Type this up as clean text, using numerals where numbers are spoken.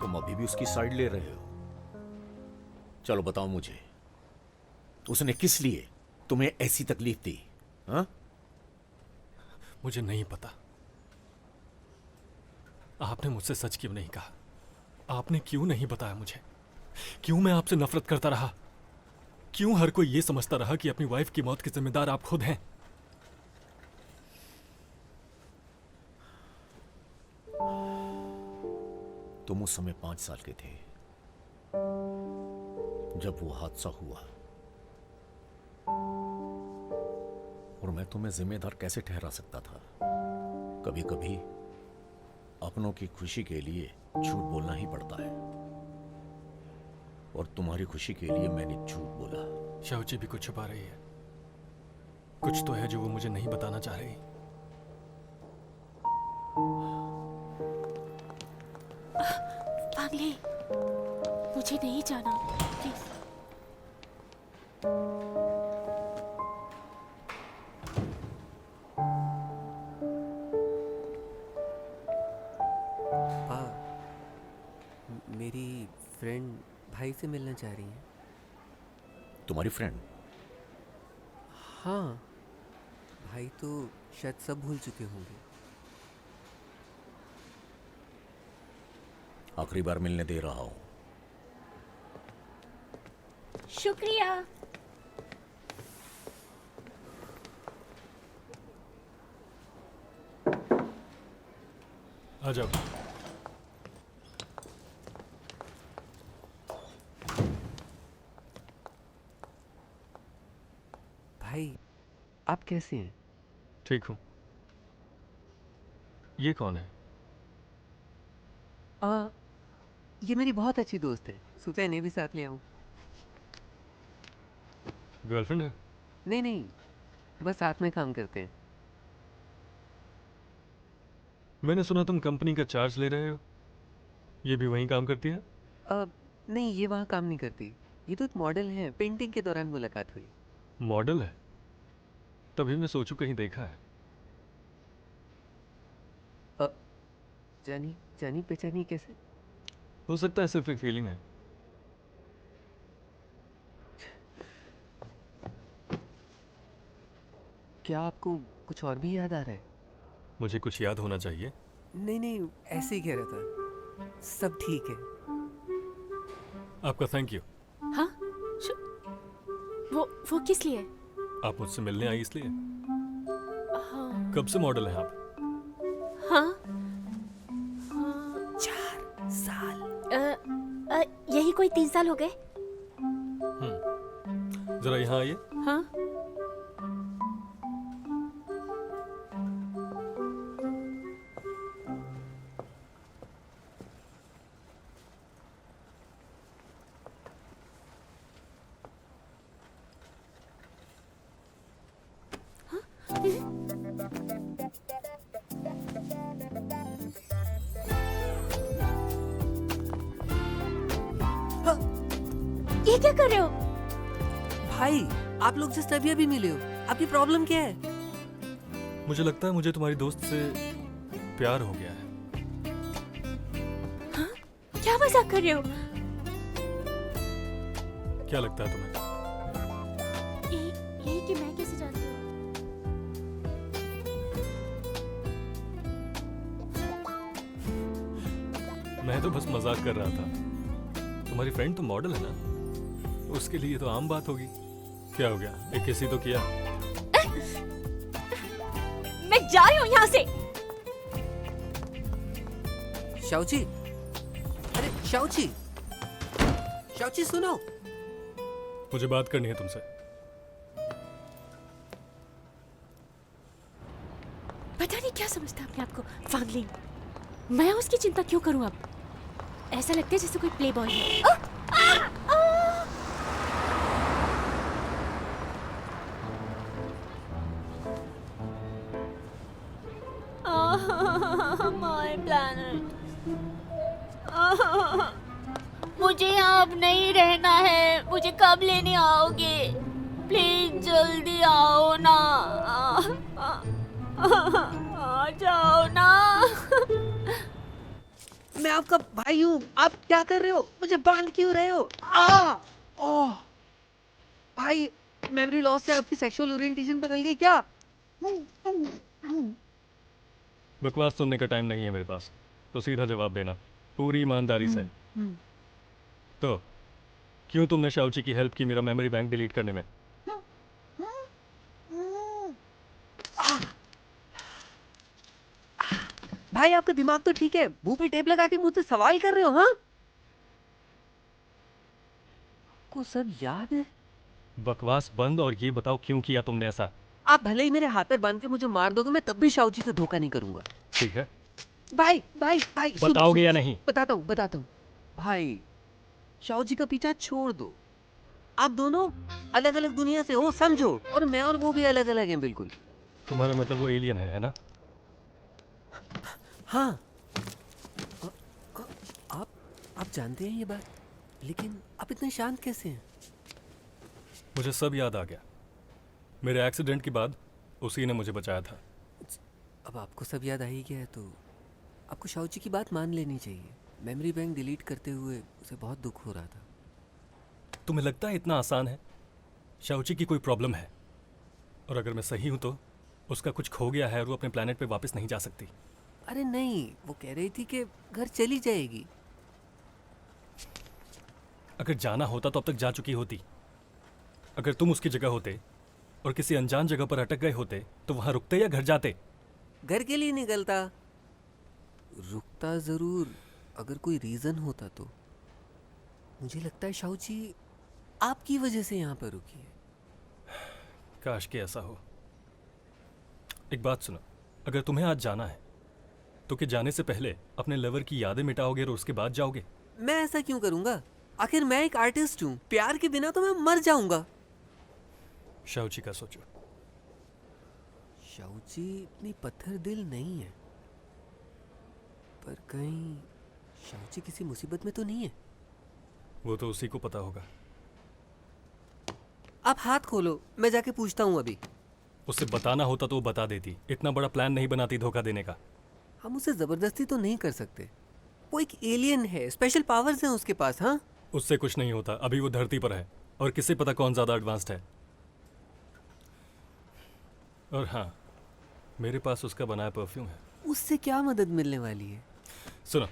तुम अभी भी उसकी साइड ले रहे हो? चलो बताओ मुझे, उसने किस लिए तुम्हें ऐसी तकलीफ दी? हाँ? मुझे नहीं पता। आपने मुझसे सच क्यों नहीं कहा? आपने क्यों नहीं बताया मुझे? क्यों मैं आपसे नफरत करता रहा? क्यों हर कोई ये समझता रहा कि अपनी वाइफ की मौत के जिम्मेदार आप खुद हैं? तुम उस समय 5 साल के थे जब वो हादसा हुआ, और मैं तुम्हें जिम्मेदार कैसे ठहरा सकता था? कभी कभी अपनों की खुशी के लिए झूठ बोलना ही पड़ता है, और तुम्हारी खुशी के लिए मैंने झूठ बोला। शाओची भी कुछ छुपा रही है। कुछ तो है जो वो मुझे नहीं बताना चाह रही। फांगली, मुझे नहीं जाना, प्लीज। मेरी फ्रेंड भाई से मिलना चाह रही है। तुम्हारी फ्रेंड? हाँ, भाई तो शायद सब भूल चुके होंगे। आखिरी बार मिलने दे रहा हूं। शुक्रिया। आ जाओ। भाई, आप कैसे हैं? ठीक हूं। ये कौन है? ये मेरी बहुत अच्छी दोस्त है। सोचा इन्हें भी साथ ले आऊं। गर्लफ्रेंड है? नहीं नहीं, बस साथ में काम करते हैं। मैंने सुना तुम कंपनी का चार्ज ले रहे हो। ये भी वहीं काम करती है? नहीं, ये वहाँ काम नहीं करती। ये तो एक मॉडल है। पेंटिंग के दौरान मुलाकात हुई। मॉडल है? तभी मैं सोचूं कहीं देखा है। जानी जानी पहचानी कैसे? हो सकता है सिर्फ एक फीलिंग है। क्या आपको कुछ और भी याद आ रहा है? मुझे कुछ याद होना चाहिए। नहीं नहीं, ऐसे ही कह रहा था। सब ठीक है। आपका थैंक यू। हाँ? वो किस लिए? आप मुझसे मिलने आई इसलिए? हाँ। कब से मॉडल हैं आप? हाँ? 4 साल। यही कोई 3 साल हो गए। जरा यहाँ आइए। हाँ? ये क्या कर रहे हो? भाई, आप लोग जस्ट अभी अभी मिले हो। आपकी प्रॉब्लम क्या है? मुझे लगता है मुझे तुम्हारी दोस्त से प्यार हो गया है। हाँ? क्या मजाक कर रहे हो? क्या लगता है तुम्हें? ये कि मैं कैसे जानती हूँ? मैं तो बस मजाक कर रहा था। तुम्हारी फ्रेंड तो मॉडल है ना, उसके लिए तो आम बात होगी। क्या हो गया? एक किसी तो किया। मैं जा रही हूँ यहाँ से। शाओची, अरे शाओची, शाओची सुनो। मुझे बात करनी है तुमसे। पता नहीं क्या समझता है अपने आप को फांगलिंग। मैं उसकी चिंता क्यों करूं? अब ऐसा लगता है जैसे कोई प्ले बॉय है। My planet. मुझे यहाँ अब नहीं रहना है। मुझे कब लेने आओगे? प्लीज जल्दी आओ ना, आ जाओ ना। मैं आपका भाई हूँ, आप क्या कर रहे हो? मुझे बांध क्यों रहे हो? आ! ओह! भाई, मेमोरी लॉस से आपकी सेक्सुअल ओरिएंटेशन बदल गई क्या? बकवास सुनने का टाइम नहीं है मेरे पास, तो सीधा जवाब देना पूरी ईमानदारी से। तो क्यों तुमने शाओची की हेल्प की मेरा मेमोरी बैंक डिलीट करने में? भाई, आपका दिमाग तो ठीक है, मुंह पे टेप लगा के मुझसे सवाल कर रहे हो, हाँ? आपको सब याद है? बकवास बंद और ये बताओ क्यों किया तुमने ऐसा? आप भले ही मेरे हाथ पर बांध के मुझे मार दोगे, मैं तब भी शाओची से धोखा नहीं करूंगा। ठीक है, भाई भाई भाई, बताओगे या नहीं? बताता हूँ भाई, शाओजी का पीछा छोड़ दो। आप दोनों अलग अलग दुनिया से हो, समझो, और मैं और वो भी अलग अलग हैं बिल्कुल। तुम्हारा मतलब वो एलियन है ना? हाँ। आप जानते हैं ये बात, लेकिन आप इतने शांत कैसे हैं? मुझे सब याद आ गया। मेरे एक्सीडेंट के बाद उसी ने मुझे बचाया था। अब आपको सब याद आ ही गया है तो आपको शाओची की बात मान लेनी चाहिए। मेमोरी बैंक डिलीट करते हुए उसे बहुत दुख हो रहा था। तुम्हें लगता है इतना आसान है? शाओची की कोई प्रॉब्लम है, और अगर मैं सही हूं तो उसका कुछ खो गया है और वो अपने प्लेनेट पे वापस नहीं जा सकती। अरे नहीं, वो कह रही थी कि घर चली जाएगी। अगर जाना होता तो अब तक जा चुकी होती। अगर तुम उसकी जगह होते और किसी अनजान जगह पर अटक गए होते तो वहां रुकते या घर जाते? घर के लिए निकलता, रुकता जरूर अगर कोई रीजन होता तो। मुझे लगता है शाओची आपकी वजह से यहाँ पर रुकी है। काश कि ऐसा हो। एक बात सुनो, अगर तुम्हें आज जाना है तो कि जाने से पहले अपने लवर की यादें मिटाओगे और उसके बाद जाओगे? मैं ऐसा क्यों करूंगा? आखिर मैं एक आर्टिस्ट हूँ, प्यार के बिना तो मैं मर जाऊंगा। शाओची का सोचो। शाओची इतनी पत्थर दिल नहीं है, पर कहीं शाओची किसी मुसीबत में तो नहीं है? वो तो उसी को पता होगा। आप हाथ खोलो, मैं जाके पूछता हूँ अभी। उससे बताना होता तो वो बता देती। इतना बड़ा प्लान नहीं बनाती धोखा देने का। हम उसे जबरदस्ती तो नहीं कर सकते। वो एक एलियन है, स्पेशल पावर्स हैं उसके पास। हाँ, उससे कुछ नहीं होता। अभी वो धरती पर है और किसे पता कौन ज्यादा एडवांस्ड है। और हाँ, मेरे पास उसका बनाया परफ्यूम है। उससे क्या मदद मिलने वाली है? सुनो,